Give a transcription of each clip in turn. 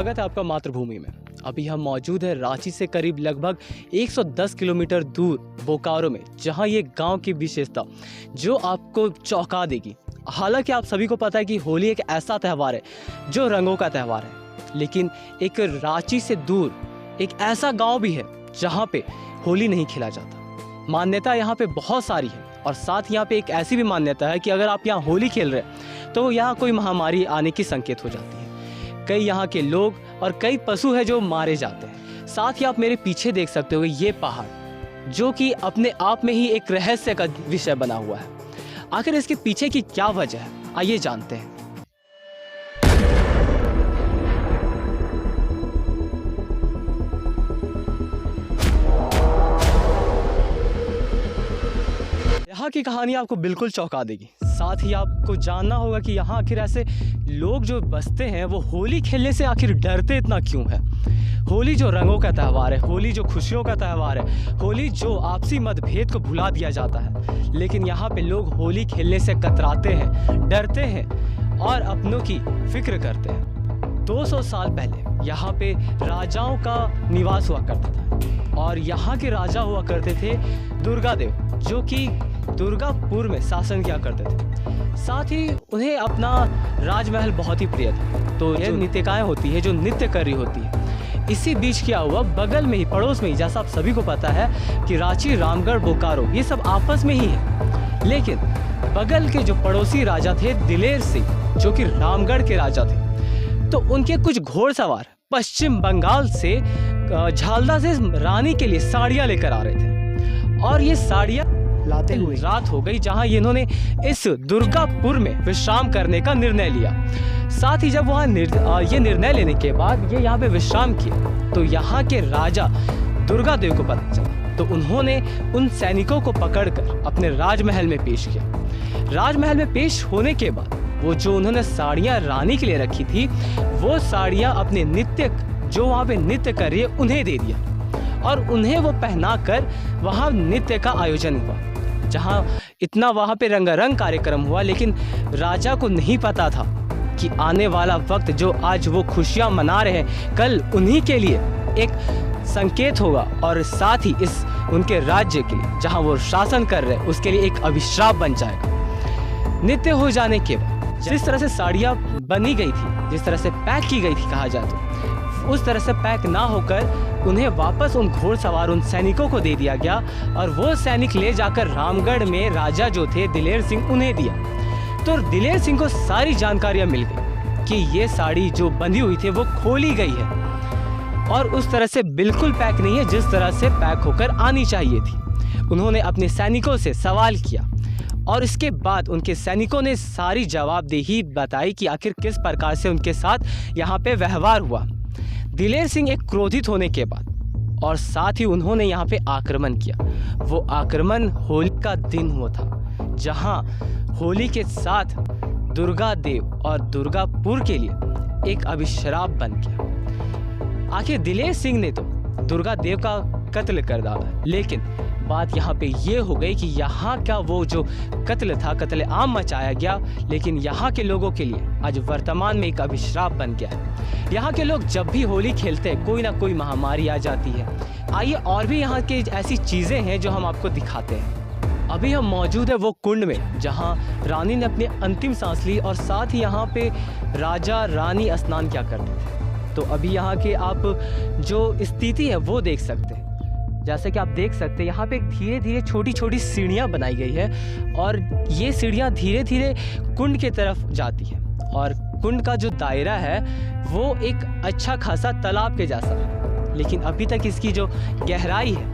स्वागत है आपका मातृभूमि में। अभी हम मौजूद है रांची से करीब लगभग 110 किलोमीटर दूर बोकारो में, जहां ये गांव की विशेषता जो आपको चौंका देगी। हालांकि आप सभी को पता है कि होली एक ऐसा त्यौहार है जो रंगों का त्यौहार है, लेकिन एक रांची से दूर एक ऐसा गांव भी है जहां पे होली नहीं खेला जाता। मान्यता यहाँ पे बहुत सारी है और साथ यहाँ पे एक ऐसी भी मान्यता है कि अगर आप यहाँ होली खेल रहे हैं तो यहाँ कोई महामारी आने की संकेत हो जाती है। कई यहाँ के लोग और कई पशु है जो मारे जाते हैं। साथ ही आप मेरे पीछे देख सकते हो ये पहाड़ जो कि अपने आप में ही एक रहस्य का विषय बना हुआ है। आखिर इसके पीछे की क्या वजह है, आइए जानते हैं। यहाँ की कहानी आपको बिल्कुल चौंका देगी। साथ ही आपको जानना होगा कि यहाँ आखिर ऐसे लोग जो बसते हैं वो होली खेलने से आखिर डरते इतना क्यों है। होली जो रंगों का त्यौहार है, होली जो खुशियों का त्यौहार है, होली जो आपसी मतभेद को भुला दिया जाता है, लेकिन यहाँ पे लोग होली खेलने से कतराते हैं, डरते हैं और अपनों की फिक्र करते हैं। 200 साल पहले यहाँ पे राजाओं का निवास हुआ करता था और यहाँ के राजा हुआ करते थे दुर्गा देव, जो कि दुर्गापुर में शासन किया करते थे। साथ ही उन्हें अपना राजमहल बहुत ही प्रिय था। तो ये नृत्यकाएं होती है जो नृत्य कर रही होती है। इसी बीच क्या हुआ, बगल में ही, पड़ोस में ही, जैसा आप सभी को पता है कि रांची, रामगढ़, बोकारो ये सब आपस में ही है, लेकिन बगल के जो पड़ोसी राजा थे दिलेर सिंह, जो कि रामगढ़ के राजा थे, तो उनके कुछ घोड़सवार पश्चिम बंगाल से झालदा से रानी के लिए साड़ियाँ लेकर आ रहे थे और ये साड़ियाँ लाते हुए रात हो गई जहां इन्होंने इस दुर्गापुर में विश्राम करने का निर्णय लिया। साथ ही जब वहां ये निर्णय लेने के बाद ये यहाँ पे विश्राम किए तो यहाँ के राजा दुर्गा देव को पता चला, तो उन्होंने उन सैनिकों को पकड़कर अपने राजमहल में पेश किया। राजमहल में पेश होने के बाद वो जो उन्होंने साड़ियाँ रानी के लिए रखी थी वो साड़ियाँ अपने नित्य जो वहाँ पे नृत्य कर रही है उन्हें दे दिया और उन्हें वो पहनाकर वहाँ नृत्य का आयोजन हुआ, जहाँ इतना वहाँ पे रंगारंग कार्यक्रम हुआ। लेकिन राजा को नहीं पता था कि आने वाला वक्त जो आज वो खुशियाँ मना रहे हैं कल उन्हीं के लिए एक संकेत होगा और साथ ही इस उनके राज्य के लिए जहाँ वो शासन कर रहे हैं उसके लिए एक अभिशाप बन जाएगा। नित्य हो जाने के बाद जिस तरह से साड़ियाँ बनी गई थी, जिस तरह से पैक की गई थी कहा जाए तो, उस तरह से पैक ना होकर उन्हें वापस उन घोड़सवार उन सैनिकों को दे दिया गया और वो सैनिक ले जाकर रामगढ़ में राजा जो थे दिलेर सिंह उन्हें दिया। तो दिलेर सिंह को सारी जानकारियां मिल गई कि ये साड़ी जो बंधी हुई थी वो खोली गई है और उस तरह से बिल्कुल पैक नहीं है जिस तरह से पैक होकर आनी चाहिए थी। उन्होंने अपने सैनिकों से सवाल किया और इसके बाद उनके सैनिकों ने सारी जवाबदेही बताई कि आखिर किस प्रकार से उनके साथ यहाँ पे व्यवहार हुआ। दिलेर सिंह एक क्रोधित होने के बाद और साथ ही उन्होंने यहाँ पे आक्रमण किया। वो आक्रमण होली का दिन हुआ था, जहाँ होली के साथ दुर्गा देव और दुर्गापुर के लिए एक अभिशाप बन गया। आखिर दिलेर सिंह ने तो दुर्गा देव का कत्ल कर डाला, लेकिन बात यहाँ पे ये हो गई कि यहाँ का वो जो कत्ल था, कत्ल आम मचाया गया, लेकिन यहाँ के लोगों के लिए आज वर्तमान में एक अभिशाप बन गया है। यहाँ के लोग जब भी होली खेलते हैं कोई ना कोई महामारी आ जाती है। आइए और भी यहाँ के ऐसी चीज़ें हैं जो हम आपको दिखाते हैं। अभी हम मौजूद है वो कुंड में जहाँ रानी ने अपनी अंतिम सांस ली और साथ ही यहाँ पे राजा रानी स्नान क्या करते थे। तो अभी यहाँ के आप जो स्थिति है वो देख सकते हैं। जैसे कि आप देख सकते हैं यहाँ पे धीरे धीरे छोटी छोटी सीढ़ियाँ बनाई गई है और ये सीढ़ियाँ धीरे धीरे कुंड की तरफ जाती है और कुंड का जो दायरा है वो एक अच्छा खासा तालाब के जैसा है, लेकिन अभी तक इसकी जो गहराई है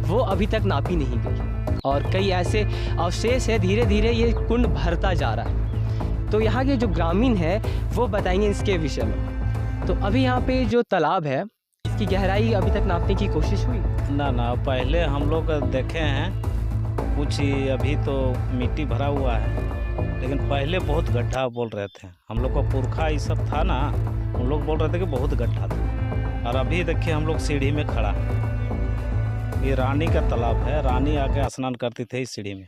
वो अभी तक नापी नहीं गई और कई ऐसे अवशेष है, धीरे धीरे ये कुंड भरता जा रहा है। तो यहाँ के जो ग्रामीण है वो बताएंगे इसके विषय में। तो अभी यहाँ पे जो तालाब है इसकी गहराई अभी तक नापने की कोशिश हुई? ना पहले हम लोग देखे हैं कुछ ही, अभी तो मिट्टी भरा हुआ है, लेकिन पहले बहुत गड्ढा बोल रहे थे। हम लोग का पुरखा ये सब था ना, हम लोग बोल रहे थे कि बहुत गड्ढा था। और अभी देखिए हम लोग सीढ़ी में खड़ा है। ये रानी का तालाब है, रानी आके स्नान करती थी इस सीढ़ी में।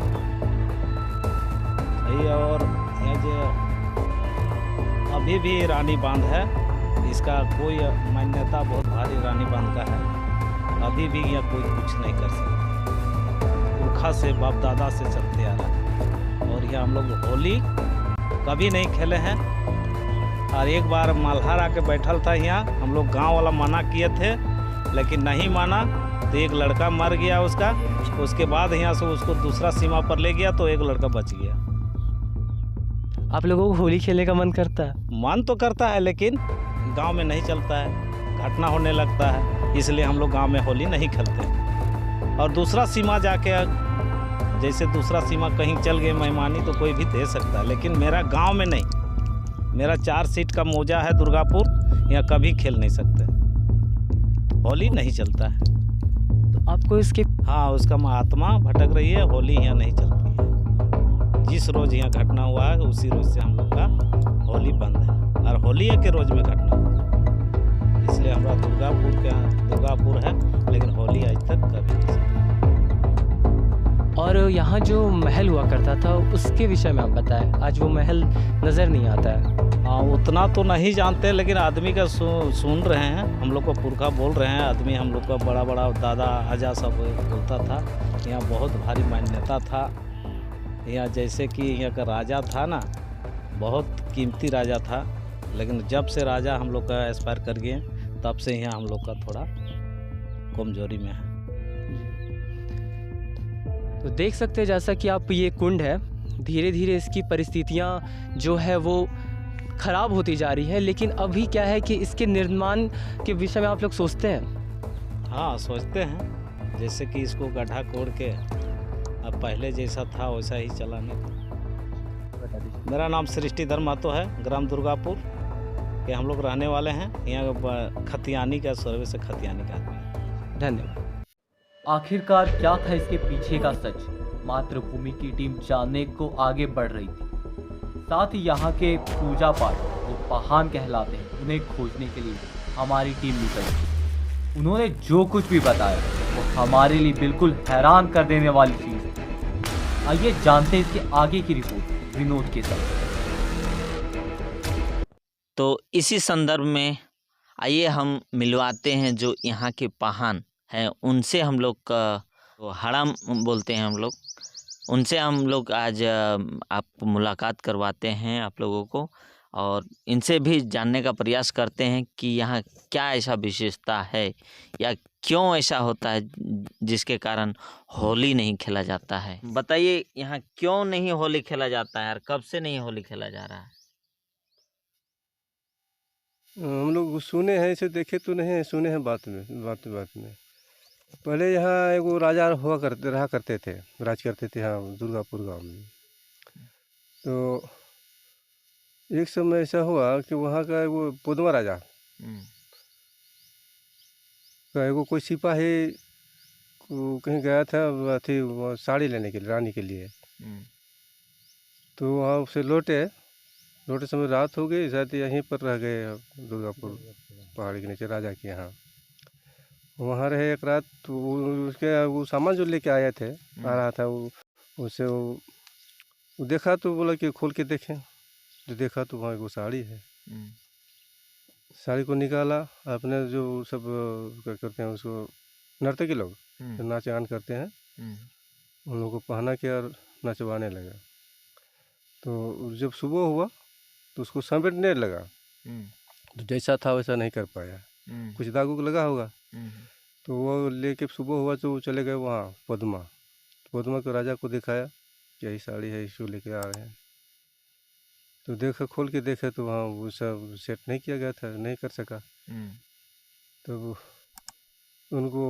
सही। और ये जो अभी भी रानी बांध है, इसका कोई मान्यता बहुत भारी रानी बांध का है। अभी भी यह कोई कुछ नहीं कर सकता। पुरखा से बाप दादा से चलते आ रहा है। और यह हम लोग होली कभी नहीं खेले हैं। और एक बार मल्हार आके बैठल था यहाँ, हम लोग गांव वाला मना किए थे लेकिन नहीं माना, तो एक लड़का मर गया उसका। उसके बाद यहाँ से उसको दूसरा सीमा पर ले गया तो एक लड़का बच गया। आप लोगों को होली खेलने का मन करता है? मन तो करता है लेकिन गांव में नहीं चलता है, घटना होने लगता है, इसलिए हम लोग गांव में होली नहीं खेलते। और दूसरा सीमा जाके, जैसे दूसरा सीमा कहीं चल गए मेहमानी तो कोई भी दे सकता है, लेकिन मेरा गांव में नहीं। मेरा 4 सीट का मौजा है दुर्गापुर, यहाँ कभी खेल नहीं सकते, होली नहीं चलता है। तो आपको इसके हाँ, उसका आत्मा भटक रही है, होली यहाँ नहीं चलती है। जिस रोज़ यहाँ घटना हुआ है उसी रोज़ से हम लोग का होली बंद है, और होली के रोज़ में घटना हुआ, इसलिए हमारा दुर्गापुर है, लेकिन होली आज तक कभी नहीं चली। और यहाँ जो महल हुआ करता था उसके विषय में आप बताएं। आज वो महल नज़र नहीं आता है। हाँ, उतना तो नहीं जानते, लेकिन आदमी का सुन रहे हैं, हम लोग को पुरखा बोल रहे हैं। आदमी हम लोग का बड़ा बड़ा दादा आजा सब बोलता था, यहाँ बहुत भारी मान्यता था। यहाँ जैसे कि यहाँ का राजा था ना, बहुत कीमती राजा था, लेकिन जब से राजा हम लोग का एक्सपायर कर गए तब से यहाँ हम लोग का थोड़ा कमजोरी में है। तो देख सकते हैं जैसा कि आप, ये कुंड है, धीरे धीरे इसकी परिस्थितियाँ जो है वो ख़राब होती जा रही है, लेकिन अभी क्या है कि इसके निर्माण के विषय में आप लोग सोचते हैं? हाँ, सोचते हैं, जैसे कि इसको गड्ढा कोड़ के अब पहले जैसा था वैसा ही चलाने का। मेरा नाम सृष्टिधर महतो है, ग्राम दुर्गापुर के हम लोग रहने वाले हैं। यहाँ खतियानी का सर्वे से खतियानी का आदमी है। धन्यवाद। आखिरकार क्या था इसके पीछे का सच, मातृभूमि की टीम जानने को आगे बढ़ रही थी। साथ ही यहाँ के पूजा पाठ जो पहान कहलाते हैं, उन्हें खोजने के लिए हमारी टीम निकली। उन्होंने जो कुछ भी बताया वो हमारे लिए बिल्कुल हैरान कर देने वाली चीज़ थी। आइए जानते हैं इसके आगे की रिपोर्ट विनोद के साथ। तो इसी संदर्भ में आइए हम मिलवाते हैं जो यहाँ के पहान हैं, उनसे हम लोग का हड़म बोलते हैं हम लोग, उनसे हम लोग आज आपको मुलाकात करवाते हैं आप लोगों को, और इनसे भी जानने का प्रयास करते हैं कि यहाँ क्या ऐसा विशेषता है या क्यों ऐसा होता है जिसके कारण होली नहीं खेला जाता है। बताइए यहाँ क्यों नहीं होली खेला जाता है और कब से नहीं होली खेला जा रहा है? हम लोग सुने हैं, इसे देखे तो नहीं है, सुने हैं बात में। पहले यहाँ एगो राजा रहा करते थे, राज करते थे यहाँ दुर्गापुर गांव में। तो एक समय ऐसा हुआ कि वहाँ का एगो पुदमा राजा का एगो कोई सिपाही कहीं गया था अथी साड़ी लेने के लिए, रानी के लिए। तो वहाँ से लौटे समय रात हो गई, शायद यहीं पर रह गए दुर्गापुर पहाड़ी के नीचे राजा के यहाँ। वहाँ रहे एक रात। तो उसके वो सामान जो लेके आए थे, आ रहा था, उसे वो देखा तो बोला कि खोल के देखें। जो देखा तो वहाँ वो साड़ी है। साड़ी को निकाला, अपने जो सब क्या करते हैं उसको, नर्तकी लोग जो नाच गान करते हैं, उन लोगों को पहना के और नचवाने लगा। तो जब सुबह हुआ तो उसको समेटने लगा, तो जैसा था वैसा नहीं कर पाया, कुछ दाग उग लगा होगा। तो वो लेके सुबह हुआ तो वो चले गए वहाँ पद्मा को राजा को दिखाया कि यही साड़ी है, इसको लेके आ रहे हैं। तो देखा, खोल के देखे तो वहाँ वो सब सेट नहीं किया गया था, नहीं कर सका। तो उनको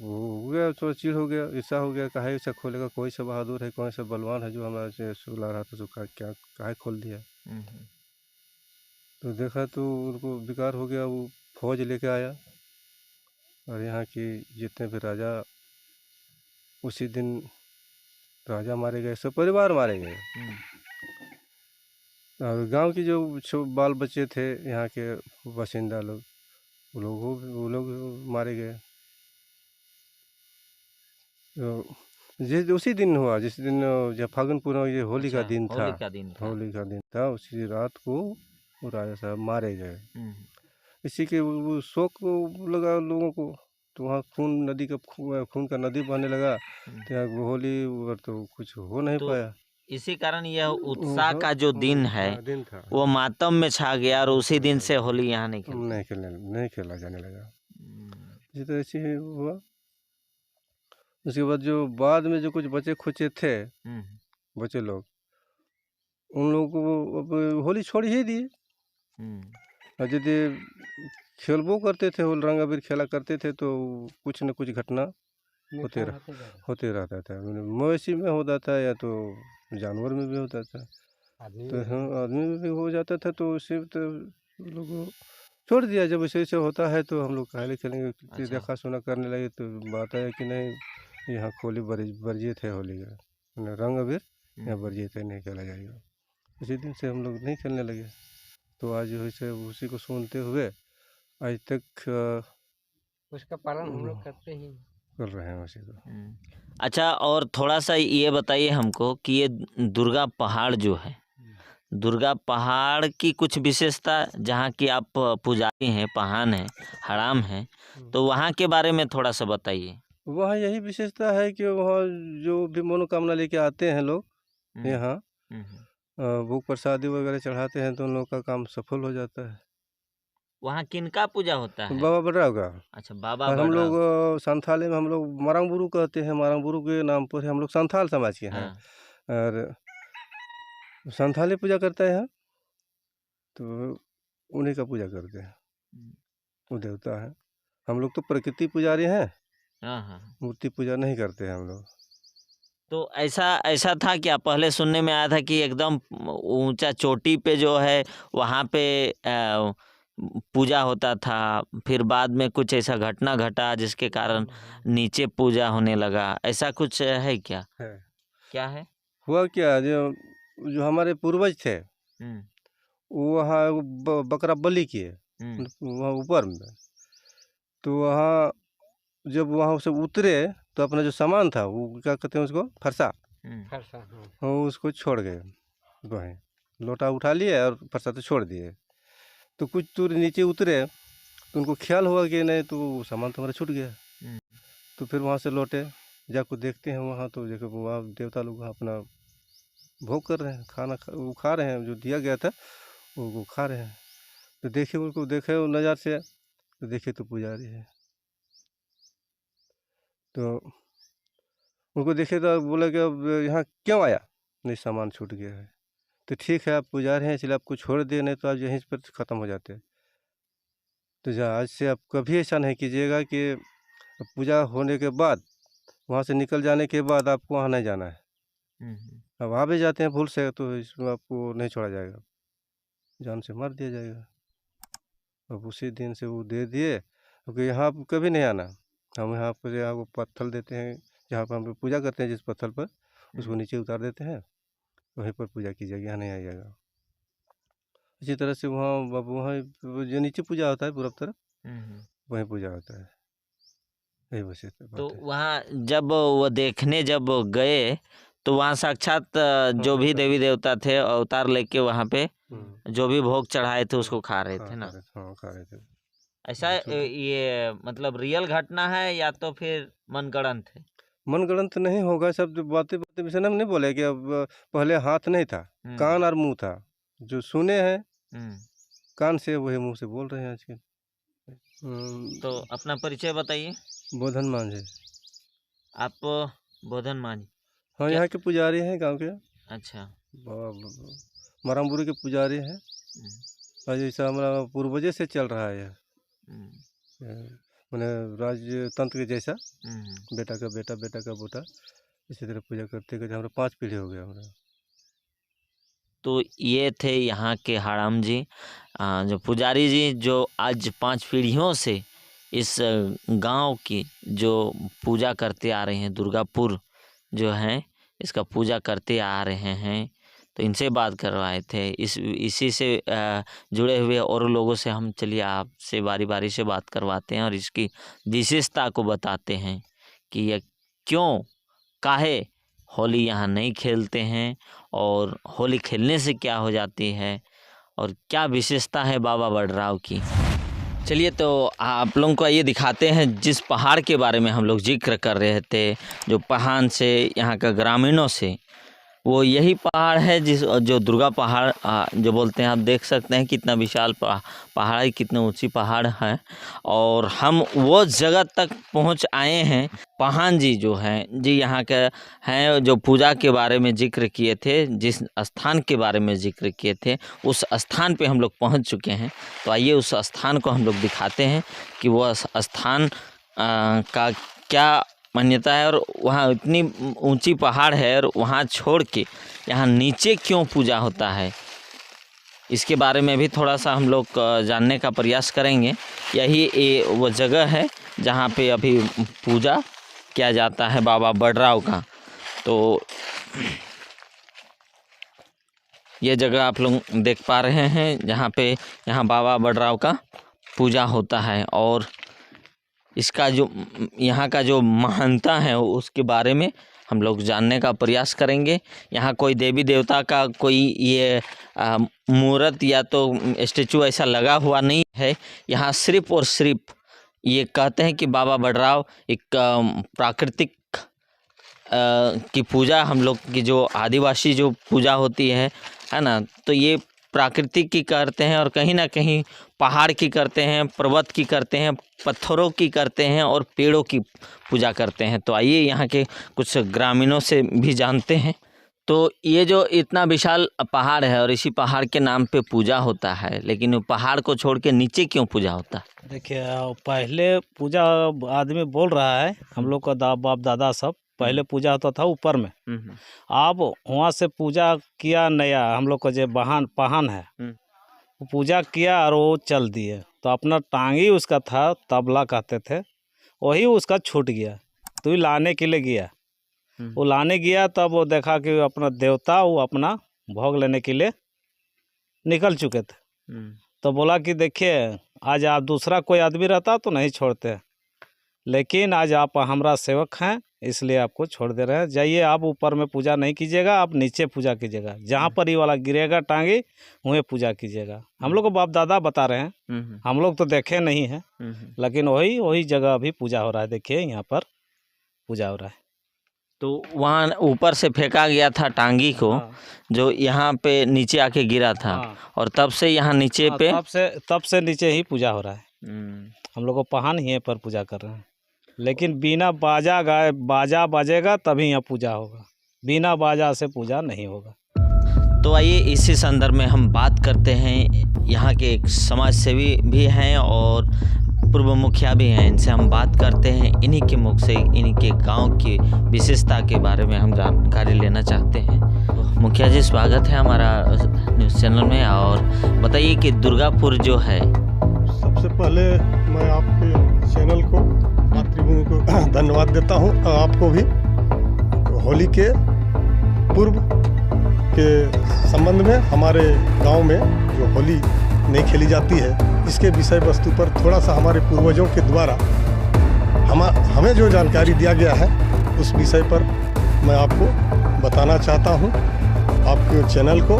वो हो गया, थोड़ा चिढ़ हो गया, ऐसा हो गया, काहे ऐसा खोलेगा, कोई सा बहादुर है, कौन सा बलवान है जो हमारा से सुला रहा था, तो क्या काहे खोल दिया। तो देखा तो उनको बेकार हो गया। वो फौज लेके आया और यहाँ की जितने भी राजा, उसी दिन राजा मारे गए, सब परिवार मारे गए। और गांव की जो बाल बच्चे थे यहाँ के बासिंदा लोग, वो लोग मारे गए। तो उसी दिन हुआ जिस दिन जब फागुन पूर्णिमा, ये होली का दिन था, उसी रात को वो राजा साहब मारे गए। इसी के वो शौक लगा लोगों को, तो वहाँ नदी का खून का नदी बहने लगा, तो यहाँ होली और तो कुछ हो नहीं तो पाया। इसी कारण यह उत्साह का जो दिन है दिन था, वो मातम में छा गया और उसी दिन से होली यहाँ नहीं खेलते। नहीं खेला जाने लगा। हम्म, इसी तरह से ही हुआ। उसके बाद जो बाद में जो कुछ बचे खुचे थे, हम्म, बचे लोग, उन लोगों को अब होली छोड़ ही दिए। हम्म, और यदि खेलबो करते थे, होल रंग अबीर खेला करते थे, तो कुछ न कुछ घटना होते रहता था। मवेशी में होता था या तो जानवर में भी होता था, तो हाँ आदमी में भी हो जाता था। तो उसे तो लोग छोड़ दिया। जब ऐसे ऐसे होता है तो हम लोग काहे खेलेंगे, कि अच्छा। देखा सुना करने लगे। तो बात है कि नहीं, यहाँ होली वर्जित है, होली का रंग अबीर यहाँ वर्जित है, नहीं खेला जाएगा। उसी दिन से हम लोग नहीं खेलने लगे। तो आज वैसे उसी को सुनते हुए आज तक उसका पालन हम लोग करते ही कर रहे हैं उसी को। अच्छा, और थोड़ा सा ये बताइए हमको कि ये दुर्गा पहाड़ जो है, दुर्गा पहाड़ की कुछ विशेषता, जहाँ की आप पुजारी हैं, पहान हैं, हड़ाम हैं, तो वहाँ के बारे में थोड़ा सा बताइए। वहाँ यही विशेषता है कि वहाँ जो भी मनोकामना लेके आते हैं लोग यहाँ, भोग प्रसादी वगैरह चढ़ाते हैं, तो उन लोगों का काम सफल हो जाता है। वहाँ किनका पूजा होता है? बाबा बडराव का। अच्छा, बाबा और हम बडराव। लोग संथाली में हम लोग मारंगबुरु कहते हैं, मारंगबुरु के नाम पर हम लोग संथाल समाज के हैं। हाँ। और संथाली पूजा करते हैं, तो उन्हीं का पूजा करते हैं, वो देवता है। हम लोग तो प्रकृति पुजारी हैं, हाँ हाँ। मूर्ति पूजा नहीं करते हैं हम लोग। तो ऐसा था क्या? पहले सुनने में आया था कि एकदम ऊंचा चोटी पे जो है वहाँ पे पूजा होता था, फिर बाद में कुछ ऐसा घटना घटा जिसके कारण नीचे पूजा होने लगा, ऐसा कुछ है क्या? है। क्या है? हुआ क्या, जो हमारे पूर्वज थे, वो वहाँ बकरा बलि किए वहाँ ऊपर में। तो वहाँ जब वहाँ से उतरे तो अपना जो सामान था, वो क्या कहते हैं उसको, फरसा, वो उसको छोड़ गए। वहीं लोटा उठा लिए और फरसा तो छोड़ दिए। तो कुछ दूर नीचे उतरे तो उनको ख्याल हुआ कि नहीं, तो वो सामान तो हमारा छूट गया। तो फिर वहाँ से लौटे, जाकर देखते हैं वहाँ, तो देखो वहाँ देवता लोग अपना भोग कर रहे हैं, खाना वो खा रहे हैं, जो दिया गया था वो खा रहे हैं। तो देखे उनको, देखे वो नज़र से, तो देखे तो पुजारी है। तो उनको देखे तो बोले कि अब यहाँ क्यों आया, नहीं सामान छूट गया है। तो ठीक है, आप पुजारी हैं इसलिए आपको छोड़ दिए, नहीं तो आप यहीं पर ख़त्म हो जाते। तो आज से आप कभी ऐसा नहीं कीजिएगा कि पूजा होने के बाद, वहाँ से निकल जाने के बाद आपको वहाँ नहीं जाना है। अब आ भी जाते हैं भूल से, तो इसमें आपको नहीं छोड़ा जाएगा, जान से मार दिया जाएगा। अब उसी दिन से वो दे दिए, क्योंकि यहाँ आप कभी नहीं आना। हम यहाँ पर आपको पत्थर देते हैं, जहाँ पर हम पूजा करते हैं, जिस पत्थर पर, उसको नीचे उतार देते हैं, वहीं पर पूजा कीजिएगा, यहाँ नहीं आइएगा। इसी तरह से वहाँ जो नीचे पूजा होता है पूरब तरफ, वहीं पूजा होता है। यही बस तो वहाँ जब वो देखने जब गए तो वहाँ साक्षात जो भी देवी देवता थे अवतार लेके वहाँ पे जो भी भोग चढ़ाए थे उसको खा रहे थे ना? हाँ, खा रहे थे। ऐसा ये मतलब रियल घटना है या तो फिर मनगढ़ंत है? मनगढ़ंत नहीं होगा, सब बातें वैसे नहीं बोले कि अब पहले हाथ नहीं था, कान और मुंह था। जो सुने हैं कान से, वही मुंह से बोल रहे हैं आजकल। तो अपना परिचय बताइए। बोधन मांझे। आप बोधन मांझे? हाँ, यहाँ के पुजारी हैं गांव के। अच्छा। मारंगबुरु के पुजारी हैं। और जैसा हमारा पूर्वजे से चल रहा है यह, मैंने राजतंत्र के जैसा, बेटा का बेटा, बेटा का बेटा, इसी तरह पूजा करते करते हमारा 5 पीढ़ी हो गया हमारा। तो ये थे यहाँ के हड़ाम जी, जो पुजारी जी, जो आज 5 पीढ़ियों से इस गांव की जो पूजा करते आ रहे हैं, दुर्गापुर जो है इसका पूजा करते आ रहे हैं। तो इनसे बात करवाए थे, इसी से जुड़े हुए और लोगों से हम चलिए आपसे बारी बारी से बात करवाते हैं और इसकी विशेषता को बताते हैं कि यह क्यों, काहे होली यहाँ नहीं खेलते हैं और होली खेलने से क्या हो जाती है और क्या विशेषता है बाबा बडराव की। चलिए तो आप लोगों को ये दिखाते हैं जिस पहाड़ के बारे में हम लोग जिक्र कर रहे थे, जो पहाड़ से यहाँ का ग्रामीणों से, वो यही पहाड़ है जो दुर्गा पहाड़ जो बोलते हैं। आप देख सकते हैं कितना विशाल पहाड़ है, कितनी ऊंची पहाड़ है। और हम वो जगह तक पहुंच आए हैं। पहान जी जो हैं जी यहाँ के हैं, जो पूजा के बारे में जिक्र किए थे, जिस स्थान के बारे में जिक्र किए थे, उस स्थान पे हम लोग पहुंच चुके हैं। तो आइए उस स्थान को हम लोग दिखाते हैं कि वो स्थान का क्या मान्यता है, और वहाँ इतनी ऊंची पहाड़ है और वहाँ छोड़ के यहाँ नीचे क्यों पूजा होता है, इसके बारे में भी थोड़ा सा हम लोग जानने का प्रयास करेंगे। यही वो जगह है जहाँ पे अभी पूजा किया जाता है बाबा बडराव का। तो ये जगह आप लोग देख पा रहे हैं जहाँ पे यहाँ बाबा बडराव का पूजा होता है, और इसका जो यहाँ का जो महानता है उसके बारे में हम लोग जानने का प्रयास करेंगे। यहाँ कोई देवी देवता का कोई ये मूर्त या तो स्टैचू ऐसा लगा हुआ नहीं है। यहाँ सिर्फ और सिर्फ ये कहते हैं कि बाबा बडराव एक प्राकृतिक की पूजा, हम लोग की जो आदिवासी जो पूजा होती है ना, तो ये प्राकृतिक की करते हैं और कहीं ना कहीं पहाड़ की करते हैं, पर्वत की करते हैं, पत्थरों की करते हैं और पेड़ों की पूजा करते हैं। तो आइए यहाँ के कुछ ग्रामीणों से भी जानते हैं। तो ये जो इतना विशाल पहाड़ है और इसी पहाड़ के नाम पे पूजा होता है, लेकिन वो पहाड़ को छोड़ के नीचे क्यों पूजा होता है? देखिए, पहले पूजा आदमी बोल रहा है, हम लोग का बाप दादा सब पहले पूजा होता था ऊपर में। अब वहाँ से पूजा किया नया, हम लोग का जो पहान है वो पूजा किया और वो चल दिए। तो अपना टांगी उसका था, तबला कहते थे, वही उसका छूट गया। तो लाने के लिए गया, वो लाने गया, तब वो देखा कि अपना देवता वो अपना भोग लेने के लिए निकल चुके थे। तो बोला कि देखिए, आज आप दूसरा कोई आदमी रहता तो नहीं छोड़ते, लेकिन आज आप हमारा सेवक हैं, इसलिए आपको छोड़ दे रहे हैं। जाइए, आप ऊपर में पूजा नहीं कीजिएगा, आप नीचे पूजा कीजिएगा, जहाँ पर ये वाला गिरेगा टांगी वहीं पूजा कीजिएगा। हम लोग को बाप दादा बता रहे हैं, हम लोग तो देखे नहीं हैं, लेकिन वही जगह अभी पूजा हो रहा है। देखिए, यहाँ पर पूजा हो रहा है। तो वहाँ ऊपर से फेंका गया था टांगी को, जो यहाँ पे नीचे आके गिरा था, और तब से यहाँ नीचे पे तब से नीचे ही पूजा हो रहा है। हम लोग को पहान ही पर पूजा कर रहे हैं, लेकिन बिना बाजा बजेगा तभी यहाँ पूजा होगा, बिना बाजा से पूजा नहीं होगा। तो आइए इसी संदर्भ में हम बात करते हैं। यहाँ के एक समाज सेवी भी हैं और पूर्व मुखिया भी हैं, इनसे हम बात करते हैं। इन्हीं के मुख से इन्हीं के गांव की विशेषता के बारे में हम जानकारी लेना चाहते हैं। तो मुखिया जी, स्वागत है हमारा न्यूज़ चैनल में, और बताइए कि दुर्गापुर जो है। सबसे पहले मैं आपके चैनल को, मातृभूमि को धन्यवाद देता हूं, और आपको भी। होली के पूर्व के संबंध में हमारे गांव में जो होली नहीं खेली जाती है, इसके विषय वस्तु पर थोड़ा सा हमारे पूर्वजों के द्वारा हमें जो जानकारी दिया गया है, उस विषय पर मैं आपको बताना चाहता हूं आपके चैनल को।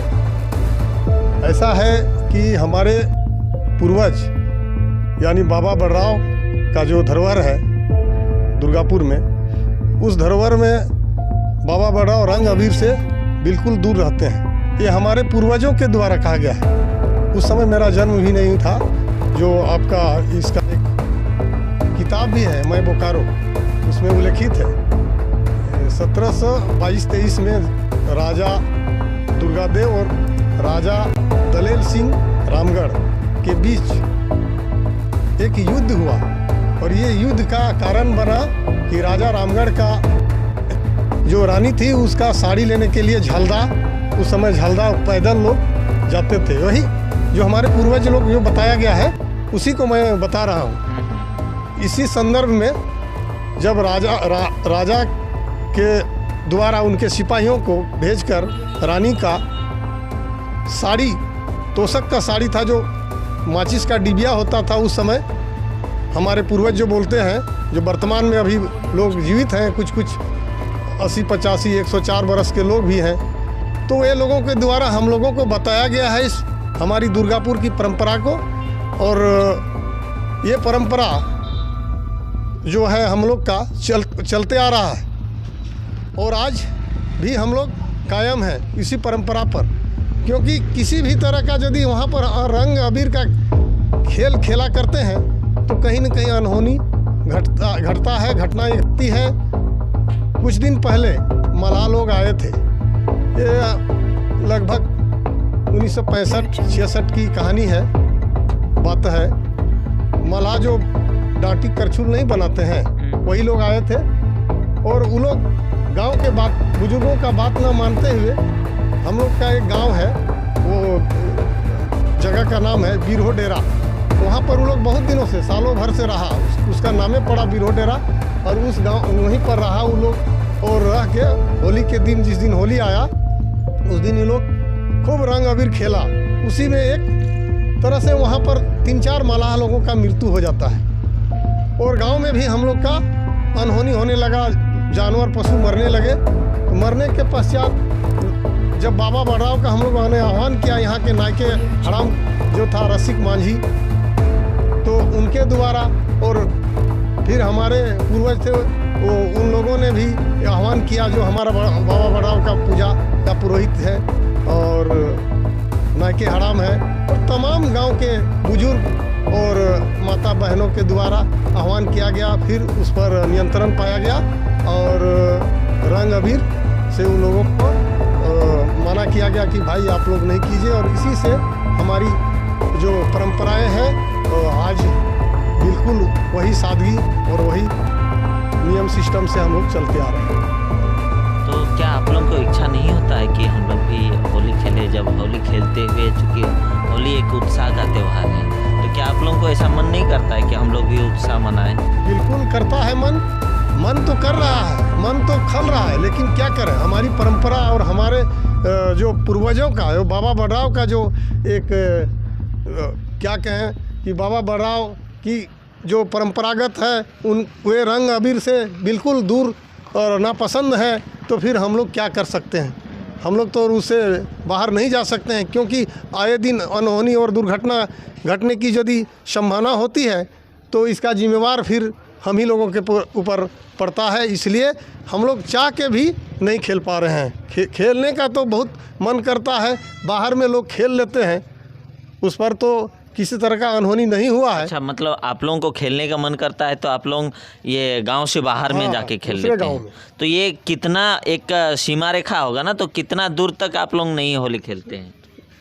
ऐसा है कि हमारे पूर्वज यानी बाबा बडराव का जो धरोहर है दुर्गापुर में, उस धरोहर में बाबा बडराव रंग अबीर से बिल्कुल दूर रहते हैं। ये हमारे पूर्वजों के द्वारा कहा गया है। उस समय मेरा जन्म भी नहीं था। जो आपका इसका एक किताब भी है, मैं बोकारो, उसमें उल्लेखित है 1722-23 में राजा दुर्गादेव और राजा दलेल सिंह रामगढ़ के बीच एक युद्ध हुआ, और ये युद्ध का कारण बना कि राजा रामगढ़ का जो रानी थी उसका साड़ी लेने के लिए झलदा, उस समय झलदा पैदल लोग जाते थे। वही जो हमारे पूर्वज लोग जो बताया गया है, उसी को मैं बता रहा हूँ। इसी संदर्भ में जब राजा के द्वारा उनके सिपाहियों को भेजकर रानी का साड़ी, तोशक का साड़ी था, जो माचिस का डिबिया होता था उस समय, हमारे पूर्वज जो बोलते हैं, जो वर्तमान में अभी लोग जीवित हैं, कुछ 80, 85, 104 बरस के लोग भी हैं, तो ये लोगों के द्वारा हम लोगों को बताया गया है इस हमारी दुर्गापुर की परंपरा को। और ये परंपरा जो है हम लोग का चलते आ रहा है और आज भी हम लोग कायम हैं इसी परंपरा पर, क्योंकि किसी भी तरह का यदि वहाँ पर रंग अबीर का खेल खेला करते हैं तो कहीं न कहीं अनहोनी घटता है, घटनाएं घटती है। कुछ दिन पहले मलाह लोग आए थे, ये लगभग 1965-66 की कहानी है, बात है। मलाह जो डांटी करछुल नहीं बनाते हैं वही लोग आए थे और वो लोग गांव के बात, बुजुर्गों का बात न मानते हुए, हम लोग का एक गांव है, वो जगह का नाम है बिरहो डेरा, वहाँ पर वो लोग बहुत दिनों से, सालों भर से रहा, उसका नाम है पड़ा बिरहो डेरा, और उस गांव वहीं पर रहा वो लोग और रह के होली के दिन, जिस दिन होली आया उस दिन ये लोग खूब रंग अबीर खेला। उसी में एक तरह से वहाँ पर 3-4 मलाह लोगों का मृत्यु हो जाता है और गांव में भी हम लोग का अनहोनी होने लगा, जानवर पशु मरने लगे। मरने के पश्चात जब बाबा बड़राव का हम लोगों ने आह्वान किया, यहाँ के नायके हराम जो था रसिक मांझी, तो उनके द्वारा और फिर हमारे पूर्वज थे वो, उन लोगों ने भी आह्वान किया, जो हमारा बाबा बड़राव का पूजा का पुरोहित है और नायके हराम है, और तमाम गांव के बुजुर्ग और माता बहनों के द्वारा आह्वान किया गया। फिर उस पर नियंत्रण पाया गया और रंग अबीर से उन लोगों को मना किया गया कि भाई आप लोग नहीं कीजिए, और इसी से हमारी जो परंपराएं हैं आज बिल्कुल वही सादगी और वही नियम सिस्टम से हम लोग चलते आ रहे हैं। तो क्या आप लोगों को इच्छा नहीं होता है कि हम लोग भी होली खेले? जब होली खेलते हुए, चूँकि होली एक उत्साह का त्यौहार है, तो क्या आप लोगों को ऐसा मन नहीं करता है कि हम लोग भी उत्साह मनाएं? बिल्कुल करता है मन तो कर रहा है, मन तो खल रहा है, लेकिन क्या करें, हमारी परंपरा और हमारे जो पूर्वजों का, जो बाबा बड़राव का जो एक क्या कहें कि बाबा बड़राव की जो परंपरागत है, उन वे रंग अबीर से बिल्कुल दूर और नापसंद है, तो फिर हम लोग क्या कर सकते हैं? हम लोग तो उससे बाहर नहीं जा सकते हैं, क्योंकि आए दिन अनहोनी और दुर्घटना घटने की यदि संभावना होती है तो इसका जिम्मेवार फिर हम ही लोगों के ऊपर पड़ता है। इसलिए हम लोग चाह के भी नहीं खेल पा रहे हैं। खेलने का तो बहुत मन करता है, बाहर में लोग खेल लेते हैं, उस पर तो किसी तरह का अनहोनी नहीं हुआ है। अच्छा, मतलब आप लोगों को खेलने का मन करता है तो आप लोग ये गांव से बाहर में जाके खेल लेते हैं। तो ये कितना एक सीमा रेखा होगा ना, तो कितना दूर तक आप लोग नहीं होली खेलते हैं?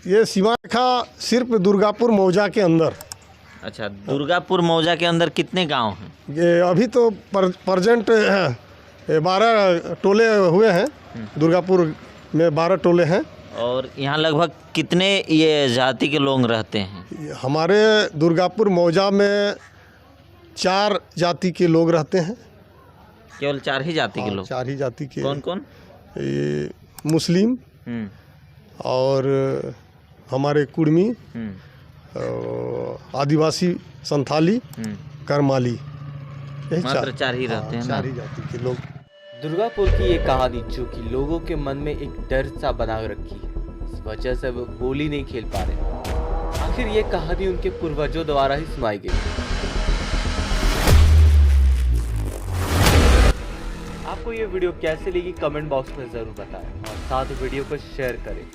ये सीमा रेखा सिर्फ दुर्गापुर मौजा के अंदर। अच्छा, दुर्गापुर मौजा के अंदर कितने गांव हैं? ये अभी तो प्रेजेंट 12 टोले हुए हैं, दुर्गापुर में 12 टोले हैं। और यहाँ लगभग कितने ये जाति के लोग रहते हैं? हमारे दुर्गापुर मौजा में 4 जाति के लोग रहते हैं। केवल 4 ही जाति के लोग? 4 ही जाति के। कौन कौन? ये मुस्लिम और हमारे कुर्मी, आदिवासी, संथाली, करमाली, यही मात्र 4 ही रहते हैं। 4 ही जाति के लोग। दुर्गापुर की ये कहानी जो कि लोगों के मन में एक डर सा बना रखी है, इस वजह से वो होली नहीं खेल पा रहे। आखिर ये कहानी उनके पूर्वजों द्वारा ही सुनाई गई। आपको ये वीडियो कैसे लगी कमेंट बॉक्स में ज़रूर बताएं और साथ वीडियो को शेयर करें।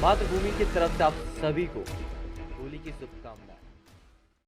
मातृभूमि की तरफ से आप सभी को होली की शुभकामनाएं।